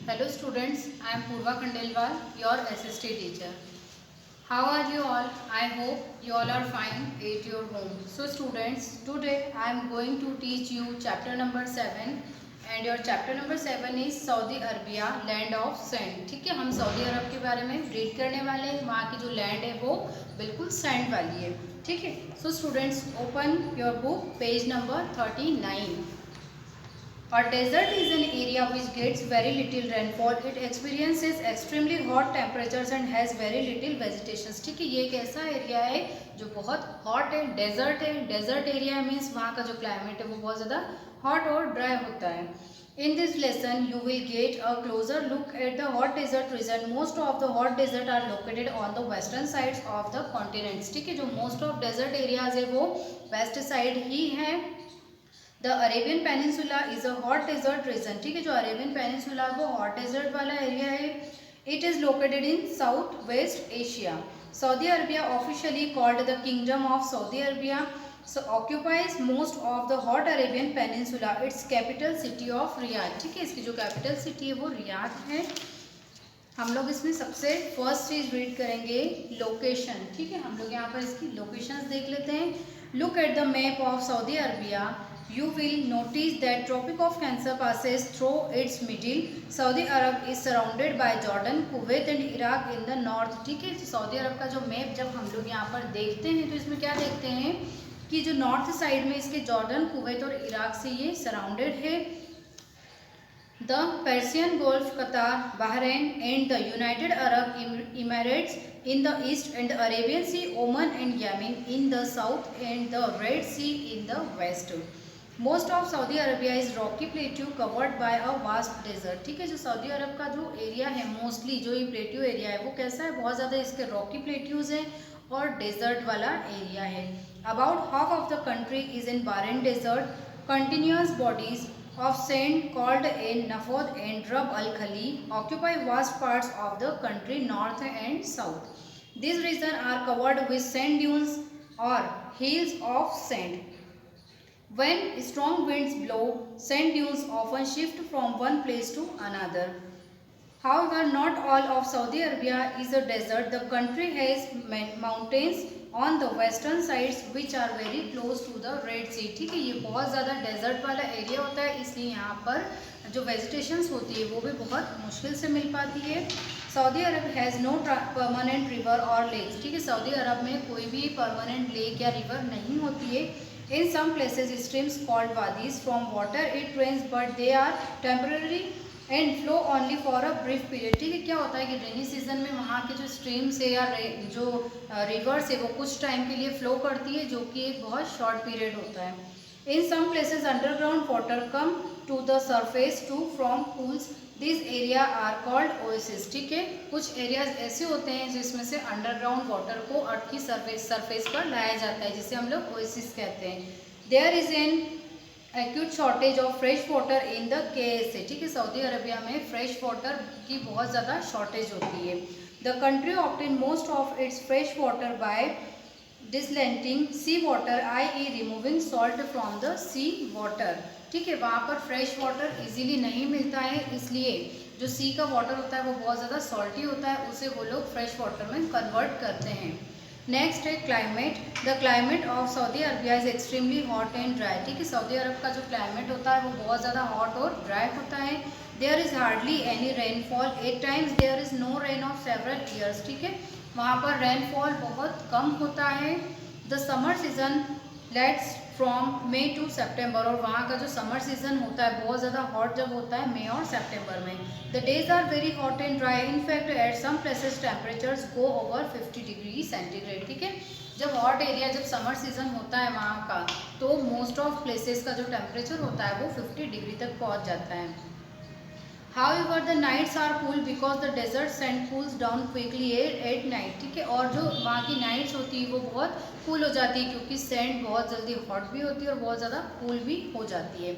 Hello students, I am Purva Khandelwal, your SST teacher. How are you all? I hope you all are fine at your home. So students, today I am going to teach you chapter number 7 and your chapter number 7 is Saudi Arabia, land of sand. ठीक है, हम Saudi अरब के बारे में read करने वाले हैं. वहाँ की जो लैंड है वो बिल्कुल सैंड वाली है. ठीक है, so students open your book page number 39. A desert is an area which gets very little rainfall. It experiences extremely hot temperatures and has very little vegetation. ठीक है, ये एक ऐसा एरिया है जो बहुत हॉट है, डेजर्ट है. डेजर्ट एरिया मीन्स वहाँ का जो क्लाइमेट है वो बहुत ज़्यादा हॉट और ड्राई होता है. In this lesson, you will get a closer look at the hot desert region. Most of the hot desert are located on the western sides of the continents. ठीक है, जो most of desert areas है वो west side ही है. The Arabian peninsula is a hot desert region. ठीक है, जो अरेबियन पेनिनसुला वो हॉट डेजर्ट वाला एरिया है. It is located in south west Asia. Saudi Arabia officially called the kingdom of Saudi Arabia occupies most of the hot Arabian peninsula. Its capital city of Riyadh. ठीक है, इसकी जो capital city है वो Riyadh है. हम लोग इसमें सबसे फर्स्ट चीज रीड करेंगे लोकेशन. ठीक है, हम लोग यहाँ पर इसकी लोकेशंस देख लेते हैं. Look at the map of Saudi Arabia. You will notice that Tropic of Cancer passes through its middle. Saudi Arab is surrounded by Jordan, Kuwait and Iraq in the north. ठीक है, Saudi अरब का जो map जब हम लोग यहाँ पर देखते हैं तो इसमें क्या देखते हैं कि जो नॉर्थ साइड में इसके जॉर्डन, कुवैत और इराक से ये सराउंडेड है. द पर्सियन गोल्फ, कतार, Bahrain and the United Arab emirates in the east and the Arabian Sea, Oman and Yemen in the south and the Red Sea in the west. Most of Saudi Arabia is rocky plateau covered by a vast desert. ठीक है, जो Saudi अरब का जो area है mostly जो ये plateau area है वो कैसा है, बहुत ज़्यादा इसके रॉकी प्लेट्यूज हैं और डेजर्ट वाला एरिया है. About half of the country is in barren desert. Continuous bodies of sand called a Nafod and Rab al Khali occupy vast parts of the country north and south. These regions are covered with sand dunes or hills of sand. When strong winds blow, sand dunes often shift from one place to another. However, not all of Saudi Arabia is a desert. The country has mountains on the western sides which are very close to the Red Sea. ठीक है, ये बहुत ज़्यादा desert वाला area होता है इसलिए यहाँ पर जो वेजिटेशंस होती है वो भी बहुत मुश्किल से मिल पाती है. Saudi Arab has no permanent river और लेक्स. ठीक है, सऊदी अरब में कोई भी परमानेंट लेक या रिवर नहीं होती है. In some places, streams called wadis from water it rains, but they are temporary and flow only for a brief period. ठीक है, क्या होता है कि रेनी सीजन में वहाँ के जो स्ट्रीम्स है या जो रिवर्स है वो कुछ टाइम के लिए फ्लो करती है जो कि एक बहुत शॉर्ट पीरियड होता है. In some places, underground water come to the surface too from pools. These area are called oases. ठीक है, कुछ एरियाज ऐसे होते हैं जिसमें से अंडरग्राउंड वाटर को अर्थ की सरफेस पर लाया जाता है जिसे हम लोग ओएसिस कहते हैं. There is an acute shortage of fresh water in the KSA. ठीक है, सऊदी अरबिया में फ्रेश वाटर की बहुत ज़्यादा शॉर्टेज होती है. The country obtains most of its fresh water by desalinating sea water i.e. Removing salt from the sea water. ठीक है, वहाँ पर फ्रेश वाटर इजीली नहीं मिलता है इसलिए जो सी का वाटर होता है वो बहुत ज़्यादा सॉल्टी होता है, उसे वो लोग फ्रेश वाटर में कन्वर्ट करते हैं. नेक्स्ट है climate. The climate of Saudi Arabia is extremely hot and dry. ठीक है, सऊदी अरब का जो क्लाइमेट होता है वो बहुत ज़्यादा हॉट और ड्राई होता है. There is hardly any rainfall. At times there is no rain of several years. ठीक है, वहाँ पर रेनफॉल बहुत कम होता है. The summer season lets from May to September. और वहाँ का जो समर सीजन होता है बहुत ज़्यादा हॉट जब होता है मई और सितंबर में. The days are very hot and dry. In fact at some places temperatures go over 50 degree centigrade. ठीक है, जब हॉट एरिया जब समर सीजन होता है वहाँ का तो मोस्ट ऑफ प्लेसेस का जो टेम्परेचर होता है वो 50 डिग्री तक पहुँच जाता है. However, the nights are cool because the desert sand cools down quickly at night. ठीक है, और जो वहाँ की नाइट्स होती है वो बहुत कूल हो जाती है क्योंकि सैंड बहुत जल्दी हॉट भी होती है और बहुत ज़्यादा कूल भी हो जाती है.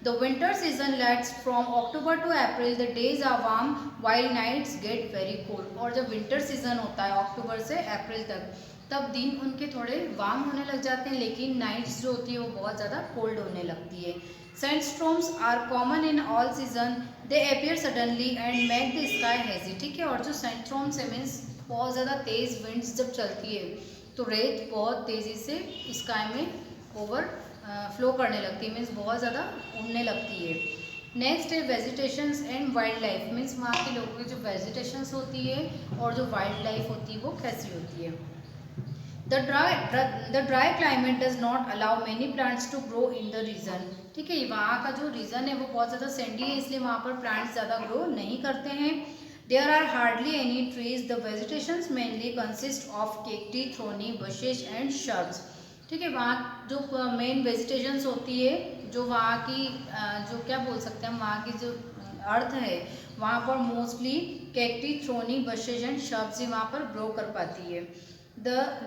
The winter season lasts from October to April. The days are warm while nights get very cold. और जब विंटर सीजन होता है अक्टूबर से अप्रैल तक तब दिन उनके थोड़े वार्म होने लग जाते हैं लेकिन नाइट्स जो होती है वो बहुत ज़्यादा कोल्ड होने लगती है. Sandstorms are common in all season. They appear suddenly and make the sky hazy. ठीक है, और जो सैंडस्टॉर्म्स है मीन्स बहुत ज़्यादा तेज़ विंड्स जब चलती है तो रेत बहुत तेज़ी से स्काई में ओवर फ्लो करने लगती है, मीन्स बहुत ज़्यादा उड़ने लगती है। नेक्स्ट है vegetations and wild life, means वहाँ के लोगों की जो वेजिटेशंस होती है और जो वाइल्ड लाइफ होती है वो कैसी होती है। The dry climate does not allow many plants to grow in the region. ठीक है, वहाँ का जो रीजन है वो बहुत ज़्यादा सैंडी है, इसलिए वहाँ पर प्लांट्स ज़्यादा ग्रो नहीं करते हैं। There are hardly any trees. The vegetations mainly consist of cacti, thorny bushes and shrubs. ठीक है, वहाँ जो मेन वेजिटेशंस होती है, जो वहाँ की जो क्या बोल सकते हैं हम, वहाँ की जो अर्थ है वहाँ पर mostly cacti, thorny bushes and shrubs ही वहाँ पर ग्रो कर पाती है।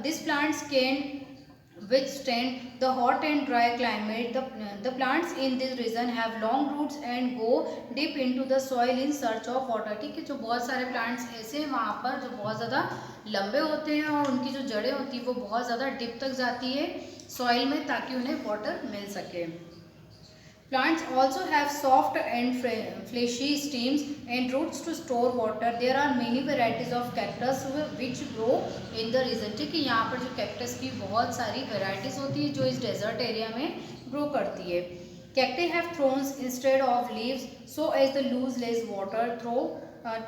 These plants can withstand the hot and dry climate. The plants in this region have long roots and go deep into the soil in search of water. ठीक है, जो बहुत सारे plants ऐसे हैं वहाँ पर जो बहुत ज़्यादा लंबे होते हैं और उनकी जो जड़ें होती हैं वो बहुत ज़्यादा डिप तक जाती है सॉइल में ताकि उन्हें वाटर मिल सके। Plants also have soft and fleshy stems and roots to store water. There are many varieties of cactus which grow in the region. ठीक है, यहाँ पर जो कैक्टस की बहुत सारी वेराइटीज होती है जो इस डेजर्ट एरिया में ग्रो करती है। Cacti have thorns instead of leaves, so as the lose less water through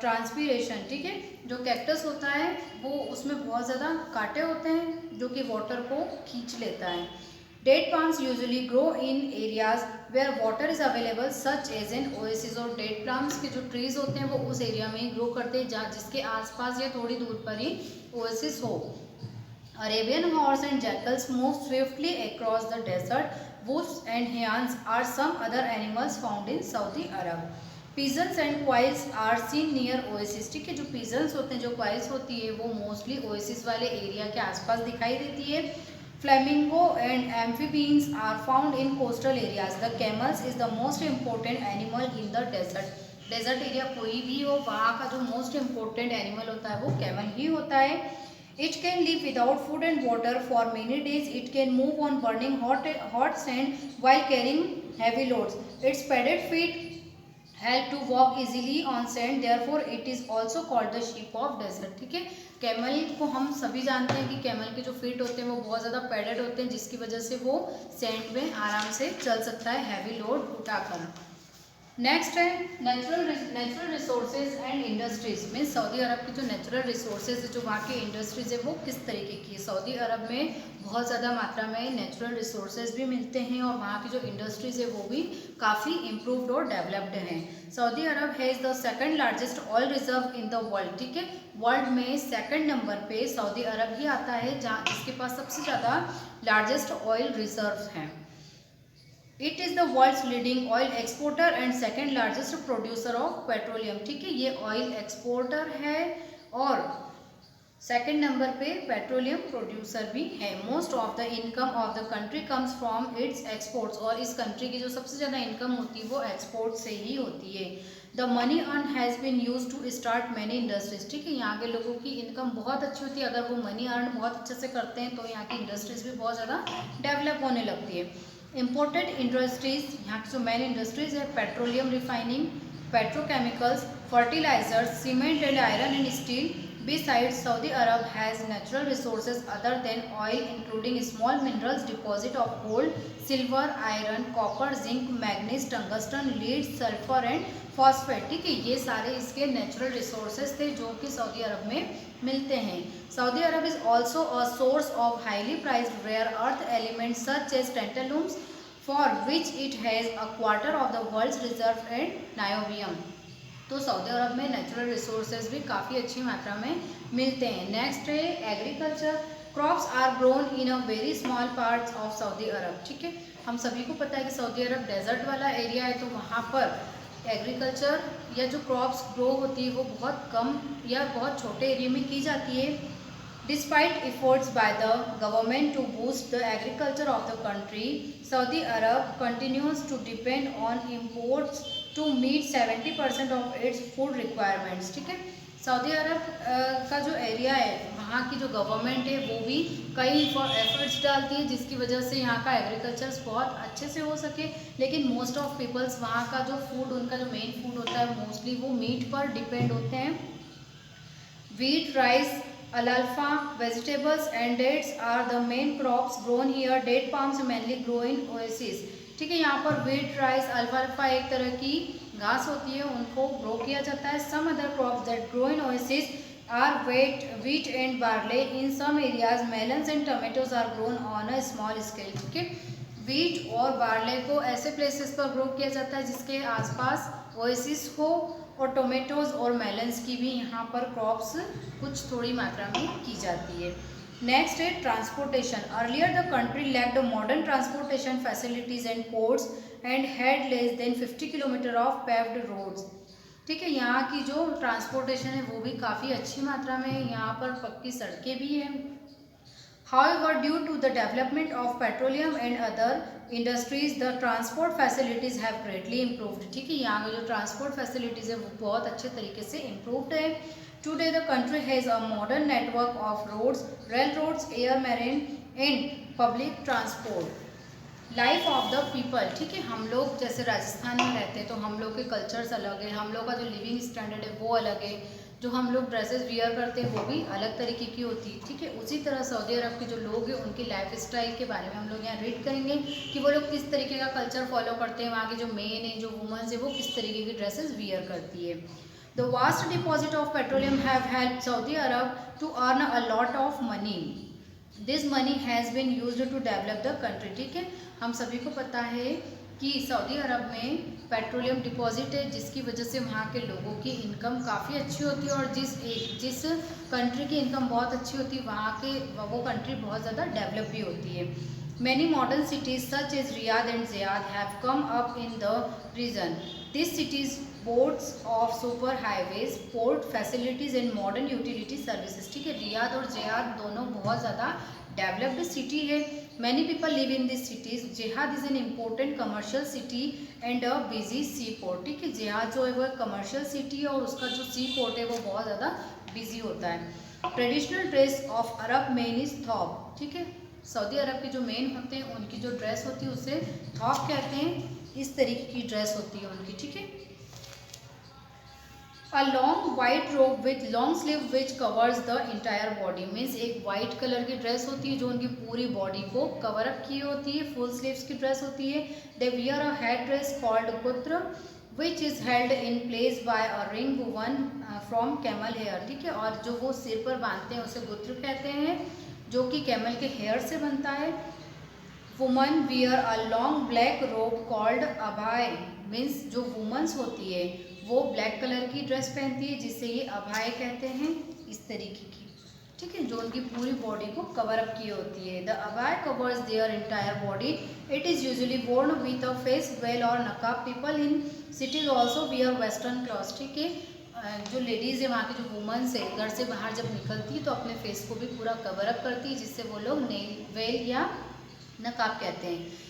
transpiration. ठीक है, जो कैक्टस होता है वो उसमें बहुत ज़्यादा कांटे होते हैं जो कि वाटर को खींच लेता है। Date palms usually grow in areas where water is available, such as in oasis. और डेट palms के जो ट्रीज होते हैं वो उस एरिया में ही ग्रो करते हैं जहाँ जिसके आसपास या थोड़ी दूर पर ही ओएसिस हो। Arabian horse and jackals move swiftly across the desert. Wolves and hyans are some other animals found in Saudi Arab. Pigeons and quails are seen near oasis. ठीक है, जो pigeons होते हैं, जो quails होती है वो मोस्टली oasis वाले एरिया के आसपास दिखाई देती है। Flamingo and amphibians are found in coastal areas. The camels is the most important animal in the desert. Desert area कोई भी हो वहाँ का जो मोस्ट इम्पोर्टेंट एनिमल होता है वो कैमल ही होता है। It can live without food and water for many days. It can move on burning hot sand while carrying heavy loads. Its padded feet help to walk easily on sand. Therefore, it is also called the sheep of desert. ठीक है, camel को हम सभी जानते हैं कि camel के जो फीट होते हैं वो बहुत ज़्यादा पैडेड होते हैं जिसकी वजह से वो सैंड में आराम से चल सकता है हैवी लोड उठाकर। नेक्स्ट है natural resources and industries. Means Saudi Arab की जो नेचुरल रिसोर्सेज है, जो वहाँ की इंडस्ट्रीज है वो किस तरीके की है। सऊदी अरब में बहुत ज़्यादा मात्रा में नेचुरल रिसोर्सेज भी मिलते हैं और वहाँ की जो इंडस्ट्रीज है वो भी काफ़ी इम्प्रूव्ड और डेवलप्ड हैं। Saudi Arab has the second largest oil reserve in the world. ठीक है, वर्ल्ड में सेकंड नंबर पे सऊदी अरब ही आता है जहाँ जिसके पास सबसे ज़्यादा लार्जेस्ट ऑयल रिजर्व हैं। It is the world's leading oil exporter and second largest producer of petroleum. ठीक है, ये ऑयल एक्सपोर्टर है और सेकेंड नंबर पे पेट्रोलियम प्रोड्यूसर भी है। Most of the income of the country comes from its exports. और इस कंट्री की जो सबसे ज़्यादा इनकम होती है वो एक्सपोर्ट से ही होती है। The money earn has been use to start many industries. ठीक है, यहाँ के लोगों की इनकम बहुत अच्छी होती है, अगर वो मनी अर्न बहुत अच्छे से करते हैं तो यहाँ की इंडस्ट्रीज भी बहुत ज़्यादा डेवलप होने लगती है। इम्पोर्टेड इंडस्ट्रीज, यहाँ की जो मेन इंडस्ट्रीज है petroleum refining, petrochemicals, fertilisers, cement and iron and steel. Besides, Saudi Arab has natural resources other than oil, including small minerals deposit of gold, silver, iron, copper, zinc, manganese, tungsten, lead, sulfur and phosphate। ठीक है, ये सारे इसके natural resources थे जो कि Saudi Arab में मिलते हैं। Saudi Arab is also a source of highly prized rare earth elements such as tantalums, for which it has a quarter of the world's reserve and niobium. तो Saudi Arab में natural resources भी काफ़ी अच्छी मात्रा में मिलते हैं। Next है agriculture. Crops are grown in a very small parts of Saudi Arab. ठीक है, हम सभी को पता है कि सऊदी अरब डेजर्ट वाला एरिया है तो वहाँ पर एग्रीकल्चर या जो क्रॉप्स ग्रो होती है वो बहुत कम या बहुत छोटे एरिया में की जाती है। Despite efforts by the government to boost the agriculture of the country, Saudi Arab continues to depend on imports to meet 70% of its food requirements। ठीक है, सऊदी अरब का जो एरिया है, वहाँ की जो गवर्नमेंट है वो भी कई एफर्ट्स डालती है जिसकी वजह से यहाँ का एग्रीकल्चर बहुत अच्छे से हो सके। लेकिन मोस्ट ऑफ पीपल्स वहाँ का जो फूड, उनका जो मेन फूड होता है मोस्टली वो मीट पर डिपेंड होते हैं। Wheat, rice, alpha, vegetables and dates are the main crops grown here. Date palms mainly grow in oases. ठीक है, यहाँ पर वीट, राइस, अल्फा एक तरह की घास होती है, उनको ग्रो किया जाता है। Some other crops that grow in oasis are wheat and barley. In some areas melons and tomatoes are grown on a small scale. ठीक है, वीट और बार्ले को ऐसे प्लेसेस पर ग्रो किया जाता है जिसके आसपास ओएसिस हो, और टोमेटोज़ और मेलन्स की भी यहाँ पर क्रॉप्स कुछ थोड़ी मात्रा में की जाती है। नेक्स्ट है transportation. Earlier the country lacked modern transportation facilities and ports and had less than 50 kilometre of paved roads. ठीक है, यहाँ की जो ट्रांसपोर्टेशन है वो भी काफ़ी अच्छी मात्रा में है, यहाँ पर पक्की सड़कें भी हैं। However, due to the development of petroleum and other industries, the transport facilities have greatly improved. ठीक है, यहाँ की जो ट्रांसपोर्ट फैसिलिटीज़ है वो बहुत अच्छे तरीके से इम्प्रूव्ड है। Today the country has a modern network of roads, railroads, air, marine and public transport. Life of the people. ठीक है, हम लोग जैसे राजस्थान में रहते हैं तो हम लोग के कल्चर्स अलग है, हम लोग का जो लिविंग स्टैंडर्ड है वो अलग है, जो हम लोग ड्रेसेस वियर करते हैं वो भी अलग तरीके की होती है। ठीक है, उसी तरह सऊदी अरब के जो लोग हैं उनकी लाइफ स्टाइल के बारे में हम लोग यहाँ रीड करेंगे कि वो लोग किस तरीके का कल्चर फॉलो करते हैं, वहाँ की जो मेन है, जो वुमेंस है वो किस तरीके की ड्रेसेस वियर करती है। The vast deposit of petroleum have helped Saudi Arab to earn a lot of money. This money has been used to develop the country. ठीक है, हम सभी को पता है कि सऊदी अरब में पेट्रोलियम डिपॉजिट है जिसकी वजह से वहाँ के लोगों की इनकम काफ़ी अच्छी होती है, और जिस कंट्री की इनकम बहुत अच्छी होती है वहाँ के वो कंट्री बहुत ज़्यादा डेवलप भी होती है। Many modern cities such as Riyadh and Jeddah have come up in the region. This cities boasts of super highways, port facilities and modern utility services. ठीक है, रियाद और ज़ियाद दोनों बहुत ज़्यादा डेवलप्ड सिटी है। Many people live in this cities. Jeddah is an important commercial city and a busy sea port. ठीक है, जिहाद जो है वो कमर्शियल सिटी है और उसका जो सी पोर्ट है वो बहुत ज़्यादा बिजी होता है। Traditional dress of Arab main is Thorpe. ठीक है, सऊदी अरब के जो मेन होते हैं उनकी जो ड्रेस होती है उसे थॉप कहते हैं, इस तरीके की ड्रेस होती है उनकी। ठीक है, A long white robe with long sleeve which covers the entire body means एक white कलर की ड्रेस होती है जो उनकी पूरी बॉडी को कवर अप की होती है, फुल स्लीव्स की ड्रेस होती है। They wear a head dress called कुत्र which is held in place by a ring woven from camel hair। ठीक है, और जो वो सिर पर बांधते हैं उसे गुत्र कहते हैं, जो कि कैमल के हेयर से बनता है। Woman wear a long black रोब कॉल्ड अबाय मीन्स जो वुमेंस होती है वो ब्लैक कलर की ड्रेस पहनती है जिसे ये अबाय कहते हैं, इस तरीके की। ठीक है, जो उनकी पूरी बॉडी को कवर अप की होती है। The abaya covers their entire body. It is usually worn with a face veil और नकाब। People in cities also wear western clothes. ठीक है, जो लेडीज़ है वहाँ की जो वुमेंस है घर से बाहर जब निकलती है तो अपने फेस को भी पूरा कवर अप करती है जिससे वो लोग नेल वेल या नकाब कहते हैं।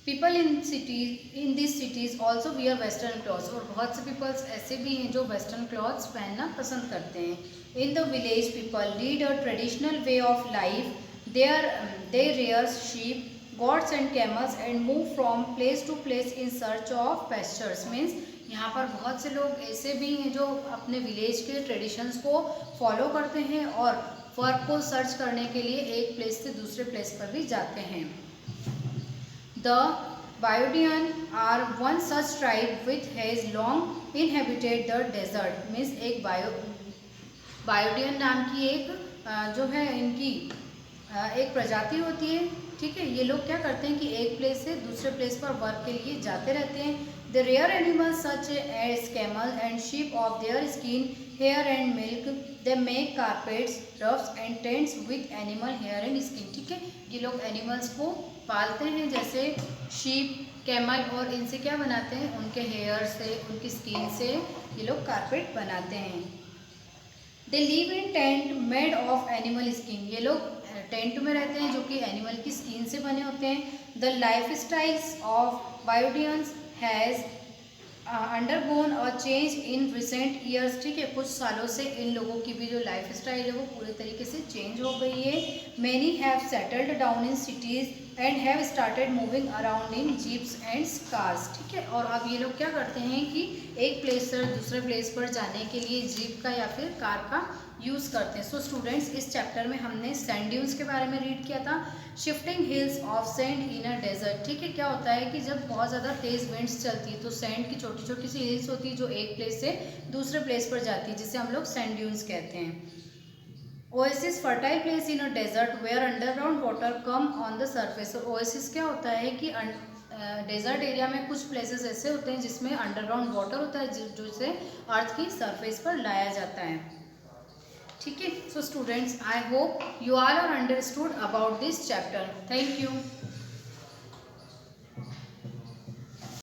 People in this cities also wear western clothes. और बहुत से पीपल्स ऐसे भी हैं जो वेस्टर्न क्लॉथ्स पहनना पसंद करते हैं। In the village people lead a traditional way of life. They rear sheep, goats and camels and move from place to place in search of pastures। Means यहाँ पर बहुत से लोग ऐसे भी हैं जो अपने विलेज के ट्रेडिशंस को फॉलो करते हैं और वर्क को सर्च करने के लिए एक प्लेस से दूसरे प्लेस पर भी जाते हैं। The Buyudian are one such tribe which has long inhabited the desert। Means एक बायोडियन नाम की एक जो है इनकी एक प्रजाति होती है। ठीक है, ये लोग क्या करते हैं कि एक प्लेस से दूसरे प्लेस पर वर्क के लिए जाते रहते हैं। The rear animals such as camel and sheep of their skin, hair and milk. They make carpets, rugs and tents with animal hair and skin. ठीक है, ये लोग एनिमल्स को पालते हैं जैसे शीप, कैमल, और इनसे क्या बनाते हैं, उनके हेयर से, उनकी स्किन से ये लोग कारपेट बनाते हैं। They live in tent made of animal skin. ये लोग टेंट में रहते हैं जो कि एनिमल की स्किन से बने होते हैं। The life styles of Bedouins has undergone a change in recent years, ठीक है, कुछ सालों से इन लोगों की भी जो लाइफ स्टाइल है वो पूरे तरीके से चेंज हो गई है। Many have settled down in cities and have started moving around in jeeps and cars, ठीक है। और अब ये लोग क्या करते हैं कि एक प्लेस से दूसरे प्लेस पर जाने के लिए जीप का या फिर कार का यूज़ करते हैं। सो स्टूडेंट्स, इस चैप्टर में हमने सैंड ड्यून्स के बारे में रीड किया था। Shifting hills of sand in a desert, ठीक है, क्या होता है कि जब बहुत ज़्यादा तेज़ विंड्स चलती है तो सैंड की छोटी छोटी सी हिल्स होती है जो एक प्लेस से दूसरे प्लेस पर जाती है, जिसे हम लोग सैंड ड्यून्स कहते हैं। Oasis fertile place in a desert where underground water come on the surface. Oasis क्या होता है कि डेजर्ट एरिया में कुछ प्लेसेस ऐसे होते हैं जिसमें अंडरग्राउंड वाटर होता है जिसे अर्थ की सरफेस पर लाया जाता है, ठीक है। So students, I hope you all are understood about this chapter. Thank you.